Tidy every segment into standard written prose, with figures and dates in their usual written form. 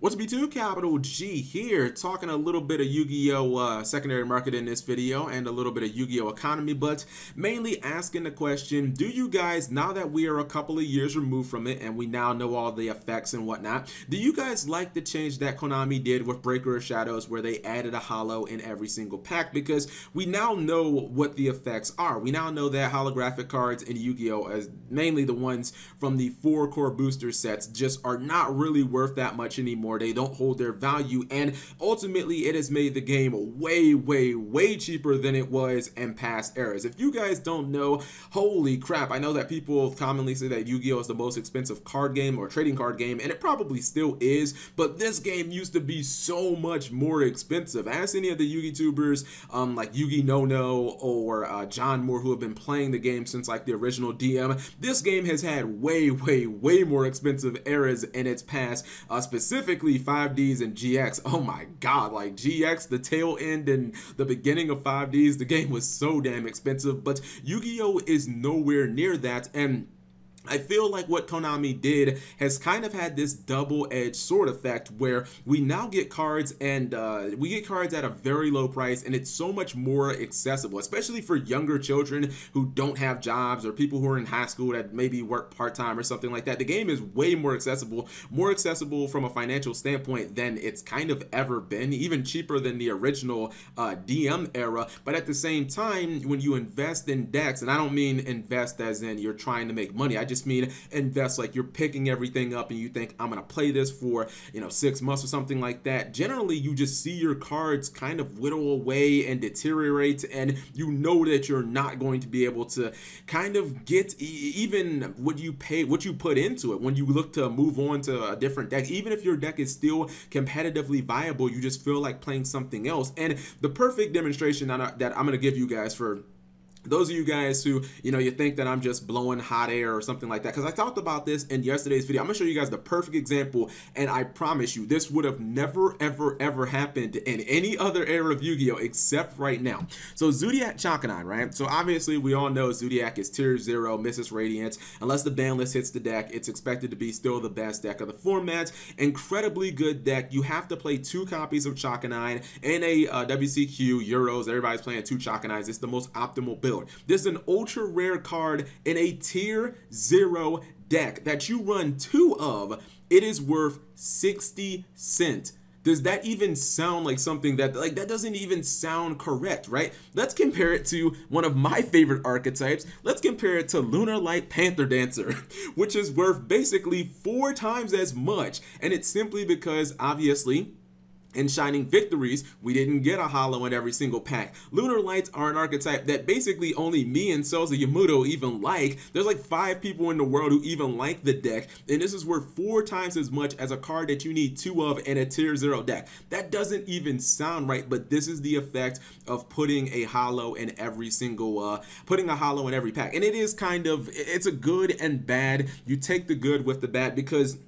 What's B2 Capital G here, talking a little bit of Yu-Gi-Oh! Secondary market in this video and a little bit of Yu-Gi-Oh! Economy, but mainly asking the question, do you guys, now that we are a couple of years removed from it and we now know all the effects and whatnot, do you guys like the change that Konami did with Breaker of Shadows where they added a holo in every single pack? Because we now know what the effects are. We now know that holographic cards in Yu-Gi-Oh! As mainly the ones from the 4 core booster sets just are not really worth that much anymore. They don't hold their value, and ultimately it has made the game way cheaper than it was in past eras. If you guys don't know, holy crap, I know that people commonly say that Yu-Gi-Oh! Is the most expensive card game or trading card game, and it probably still is, but this game used to be so much more expensive. Ask any of the Yu-Gi-Tubers like Yugi No or John Moore, who have been playing the game since like the original DM. This game has had way more expensive eras in its past, specifically 5Ds and GX. Oh my god, like GX, the tail end and the beginning of 5Ds, the game was so damn expensive, but Yu-Gi-Oh! Is nowhere near that, and I feel like what Konami did has kind of had this double-edged sword effect where we now get cards, and we get cards at a very low price, and it's so much more accessible, especially for younger children who don't have jobs or people who are in high school that maybe work part-time or something like that. The game is way more accessible from a financial standpoint than it's kind of ever been, even cheaper than the original DM era. But at the same time, when you invest in decks, and I don't mean invest as in you're trying to make money, I just mean invest like you're picking everything up and you think, I'm gonna play this for 6 months or something like that. Generally, you just see your cards kind of whittle away and deteriorate, and you know that you're not going to be able to kind of get even what you put into it when you look to move on to a different deck. Even if your deck is still competitively viable, you just feel like playing something else. And the perfect demonstration that I'm gonna give you guys, for those of you guys who, you think that I'm just blowing hot air or something like that, because I talked about this in yesterday's video. I'm gonna show you guys the perfect example, and I promise you this would have never ever happened in any other era of Yu-Gi-Oh! Except right now. So Zodiac Chakanine, right? So obviously we all know Zodiac is tier 0, misses Radiance. Unless the ban list hits the deck, it's expected to be still the best deck of the format. Incredibly good deck. You have to play 2 copies of Chakanine in a WCQ, Euros. Everybody's playing 2 Chakanines. It's the most optimal build. This is an ultra rare card in a tier 0 deck that you run 2 of. It is worth 60 cents. Does that even sound like something that doesn't even sound correct, right? Let's compare it to one of my favorite archetypes. Let's compare it to Lunar Light Panther Dancer, which is worth basically 4 times as much. And it's simply because, obviously, in Shining Victories, we didn't get a holo in every single pack. Lunar Lights are an archetype that basically only me and Selza Yamuto even like. There's like 5 people in the world who even like the deck, and this is worth 4 times as much as a card that you need 2 of in a tier 0 deck. That doesn't even sound right, but this is the effect of putting a holo in every single, putting a holo in every pack. And it is kind of, it's a good and bad. You take the good with the bad, because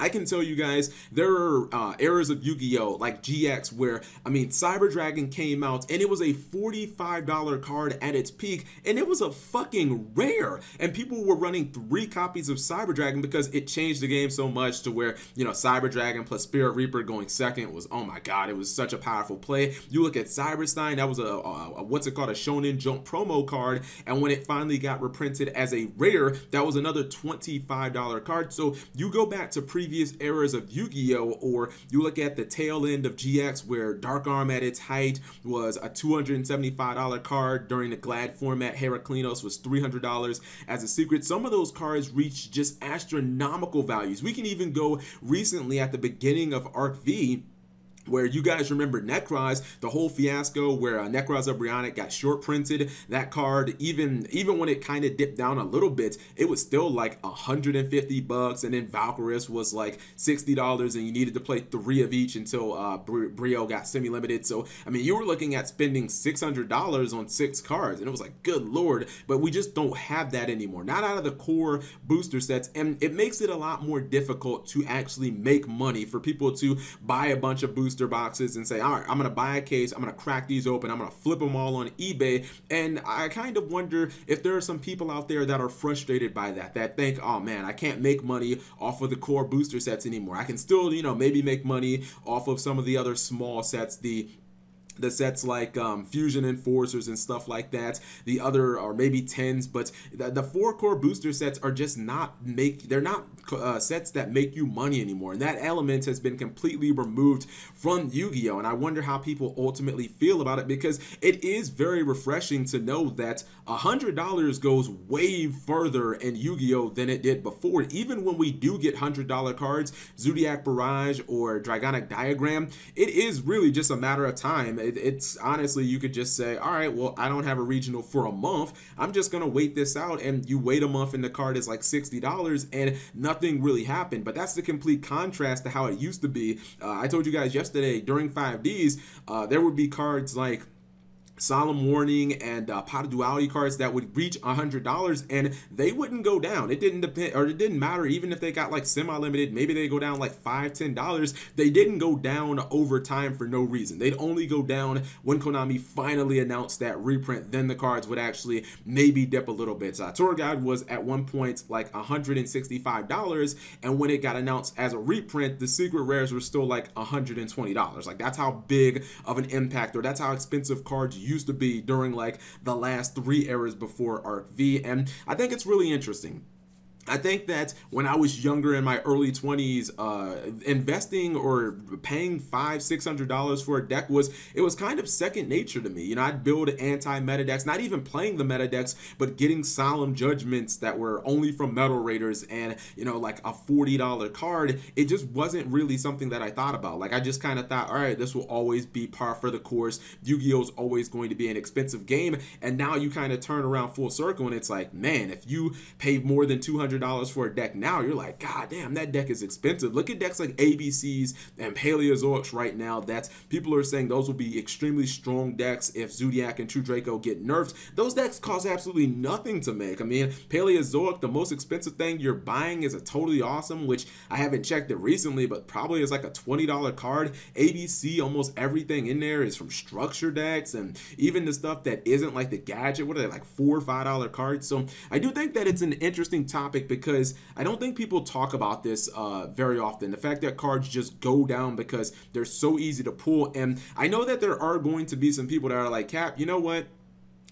I can tell you guys, there are eras of Yu-Gi-Oh! Like GX where, Cyber Dragon came out and it was a $45 card at its peak, and it was a fucking rare, and people were running 3 copies of Cyber Dragon because it changed the game so much to where, Cyber Dragon plus Spirit Reaper going second was, oh my god, it was such a powerful play. You look at Cyberstein, that was a what's it called, a Shonen Jump promo card, and when it finally got reprinted as a rare, that was another $25 card. So you go back to previous eras of Yu-Gi-Oh! Or you look at the tail end of GX where Dark Arm at its height was a $275 card. During the Glad format, Heraklinos was $300 as a secret. Some of those cards reached just astronomical values. We can even go recently at the beginning of Arc V, where you guys remember Necroz, the whole fiasco where Necroz Embryonic got short printed. That card, even when it kind of dipped down a little bit, it was still like $150, and then Valkyris was like $60, and you needed to play 3 of each until Brio got semi-limited. So you were looking at spending $600 on 6 cards, and it was like, good lord. But we just don't have that anymore, not out of the core booster sets, and it makes it a lot more difficult to actually make money for people to buy a bunch of boosters booster boxes and say, all right, I'm gonna buy a case, I'm gonna crack these open, I'm gonna flip them all on eBay. And I kind of wonder if there are some people out there that are frustrated by that think, oh man, I can't make money off of the core booster sets anymore. I can still, you know, maybe make money off of some of the other small sets, the sets like Fusion Enforcers and stuff like that, the other, or maybe 10s, but the 4 core booster sets are just not they're not sets that make you money anymore, and that element has been completely removed from Yu-Gi-Oh! And I wonder how people ultimately feel about it, because it is very refreshing to know that $100 goes way further in Yu-Gi-Oh! Than it did before. Even when we do get $100 cards, Zodiac Barrage or Dragonic Diagram, it is really just a matter of time. It's honestly, you could just say, all right, well, I don't have a regional for a month, I'm just gonna wait this out, and you wait a month and the card is like $60 and nothing really happened. But that's the complete contrast to how it used to be. I told you guys yesterday, during 5Ds, there would be cards like Solemn Warning and Pot of Duality cards that would reach $100 and they wouldn't go down. It didn't depend, or it didn't matter even if they got like semi-limited, maybe they go down like $5-10. They didn't go down over time for no reason. They'd only go down when Konami finally announced that reprint. Then the cards would actually maybe dip a little bit. Tour Guide was at one point like $165, and when it got announced as a reprint, the secret rares were still like $120. Like, that's how big of an impact, or that's how expensive cards used to be during like the last 3 eras before Arc V. And I think it's really interesting. I think that when I was younger, in my early 20s, investing or paying $500-600 for a deck was kind of second nature to me. You know, I'd build anti-meta decks, not even playing the meta decks, but getting Solemn Judgments that were only from Metal Raiders, and, you know, like a $40 card. It just wasn't really something that I thought about. Like, I just kind of thought, all right, this will always be par for the course. Yu-Gi-Oh! Is always going to be an expensive game. And now you kind of turn around full circle and it's like, man, if you pay more than $200 for a deck now, you're like, god damn, that deck is expensive. Look at decks like ABCs and Paleozoics right now that people are saying those will be extremely strong decks if Zodiac and True Draco get nerfed. Those decks cost absolutely nothing to make. I mean, Paleozoic, the most expensive thing you're buying is a Totally Awesome, which I haven't checked it recently, but probably is like a $20 card. ABC, almost everything in there is from structure decks, and even the stuff that isn't like the gadget, what are they, like $4 or $5 cards? So I do think that it's an interesting topic, because I don't think people talk about this very often. The fact that cards just go down because they're so easy to pull. And I know that there are going to be some people that are like, Cap, you know what?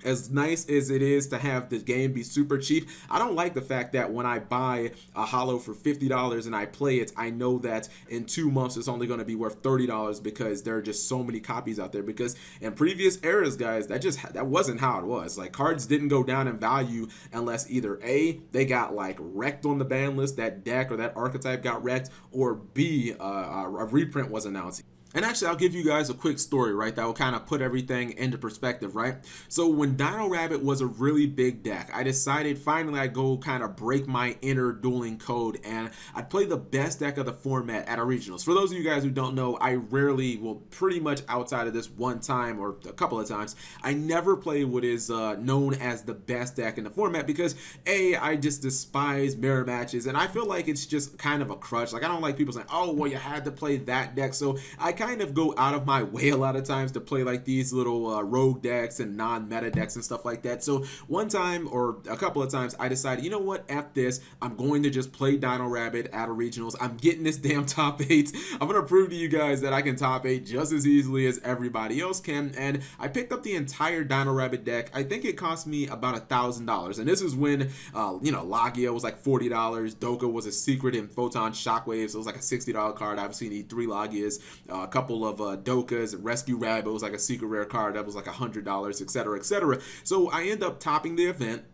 As nice as it is to have the game be super cheap, I don't like the fact that when I buy a holo for $50 and I play it, I know that in 2 months it's only going to be worth $30 because there are just so many copies out there. Because in previous eras, guys, that wasn't how it was. Like, cards didn't go down in value unless either A, they got like wrecked on the ban list, that deck or that archetype got wrecked, or B, a reprint was announced. And actually, I'll give you guys a quick story, right, that will kind of put everything into perspective, right? So when Dino Rabbit was a really big deck, I decided finally I'd go kind of break my inner dueling code, and I'd play the best deck of the format at a regionals. For those of you guys who don't know, I rarely, well, pretty much outside of this one time or a couple of times, I never play what is known as the best deck in the format, because A, I just despise mirror matches, and I feel like it's just kind of a crutch. Like, I don't like people saying, oh, well, you had to play that deck. So I kind of go out of my way a lot of times to play like these little rogue decks and non-meta decks and stuff like that. So one time or a couple of times I decided, you know what, F this, I'm going to just play Dino Rabbit at a regionals. I'm getting this damn top 8. I'm going to prove to you guys that I can top 8 just as easily as everybody else can. And I picked up the entire Dino Rabbit deck. I think it cost me about $1,000. And this is when, you know, Yugioh was like $40. Doka was a secret in Photon Shockwaves. So it was like a $60 card. Obviously, you need 3 Lagias, a couple of Dokas, Rescue Rabbit was like a secret rare card that was like $100, etc., etc. So I end up topping the event.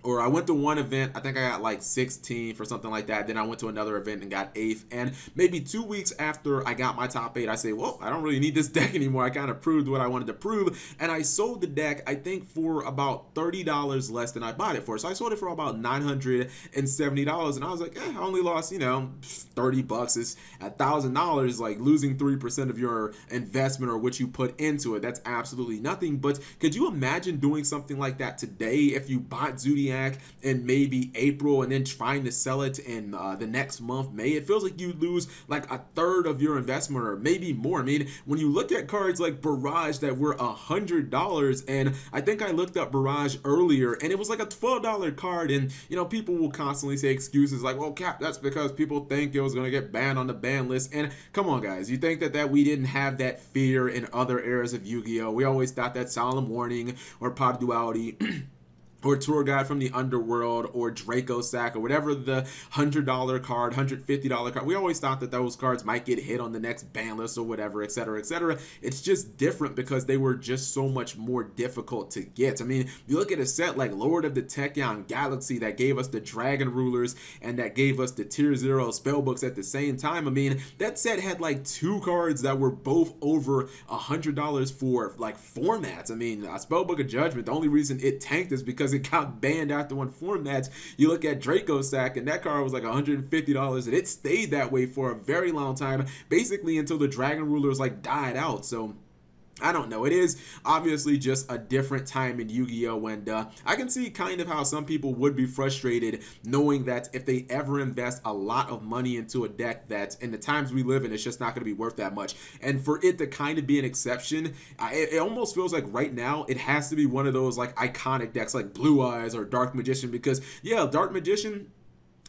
Or I went to one event, I think I got like 16th or something like that. Then I went to another event and got 8th. And maybe 2 weeks after I got my top 8, I say, well, I don't really need this deck anymore. I kind of proved what I wanted to prove. And I sold the deck, I think, for about $30 less than I bought it for. So I sold it for about $970. And I was like, I only lost, you know, 30 bucks. Is $1,000, like losing 3% of your investment or what you put into it. That's absolutely nothing. But could you imagine doing something like that today if you bought Zodiac Brainiac in maybe April and then trying to sell it in the next month, May, it feels like you lose like a third of your investment or maybe more. I mean, when you look at cards like Barrage that were $100, and I think I looked up Barrage earlier and it was like a $12 card, and you know, people will constantly say excuses like, well, Cap, that's because people think it was going to get banned on the ban list. And come on, guys, you think that we didn't have that fear in other eras of Yu-Gi-Oh? We always thought that Solemn Warning or Pod Duality or Tour Guide from the Underworld or Draco Sack or whatever the $100 card, $150 card, we always thought that those cards might get hit on the next ban list or whatever, etc., etc. It's just different because they were just so much more difficult to get. I mean, you look at a set like Lord of the Tachyon Galaxy that gave us the Dragon Rulers and that gave us the Tier 0 spellbooks at the same time. I mean, that set had like 2 cards that were both over $100 for like formats. I mean, Spellbook of Judgment, the only reason it tanked is because it got banned after one format. You look at Draco Sack and that card was like $150 and it stayed that way for a very long time, basically until the Dragon Rulers like died out. So I don't know. It is obviously just a different time in Yu-Gi-Oh! And I can see kind of how some people would be frustrated knowing that if they ever invest a lot of money into a deck that in the times we live in, it's just not going to be worth that much. And for it to kind of be an exception, it almost feels like right now it has to be one of those like iconic decks like Blue Eyes or Dark Magician, because yeah, Dark Magician,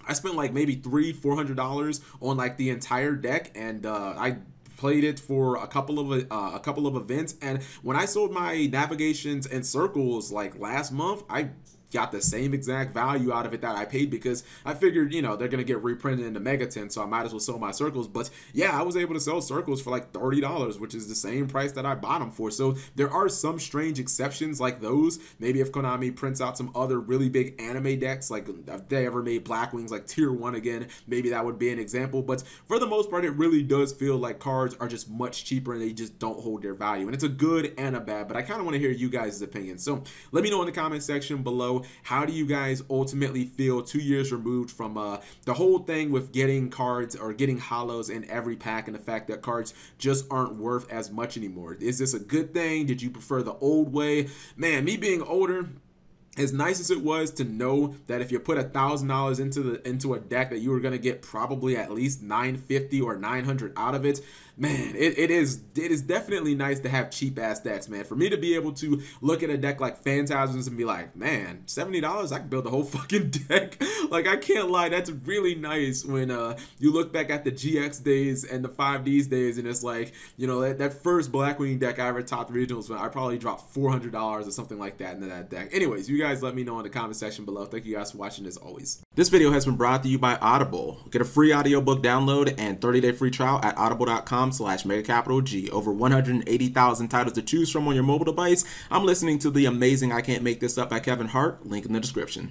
I spent like maybe $300-400 on like the entire deck, and I played it for a couple of events, and when I sold my Navigations and Circles like last month, I got the same exact value out of it that I paid, because I figured, you know, they're gonna get reprinted into Megaton, so I might as well sell my Circles. But yeah, I was able to sell Circles for like $30, which is the same price that I bought them for. So there are some strange exceptions like those. Maybe if Konami prints out some other really big anime decks, like if they ever made Black Wings like Tier 1 again, maybe that would be an example. But for the most part, it really does feel like cards are just much cheaper and they just don't hold their value. And it's a good and a bad, but I kind of want to hear you guys' opinions. So let me know in the comment section below, how do you guys ultimately feel 2 years removed from the whole thing with getting cards or getting holos in every pack, and the fact that cards just aren't worth as much anymore? Is this a good thing? Did you prefer the old way? Man, me being older, as nice as it was to know that if you put $1,000 into a deck that you were gonna get probably at least $950 or $900 out of it, man, it is definitely nice to have cheap ass decks, man. For me to be able to look at a deck like Phantasms and be like, man, $70, I can build the whole fucking deck. Like, I can't lie, that's really nice when you look back at the GX days and the 5Ds days, and it's like, you know, that first Blackwing deck I ever topped regionals, I probably dropped $400 or something like that into that deck. Anyways, you guys let me know in the comment section below. Thank you guys for watching as always. This video has been brought to you by Audible. Get a free audiobook download and 30-day free trial at audible.com/MegaCapitalG. Over 180,000 titles to choose from on your mobile device. I'm listening to the amazing I Can't Make This Up by Kevin Hart. Link in the description.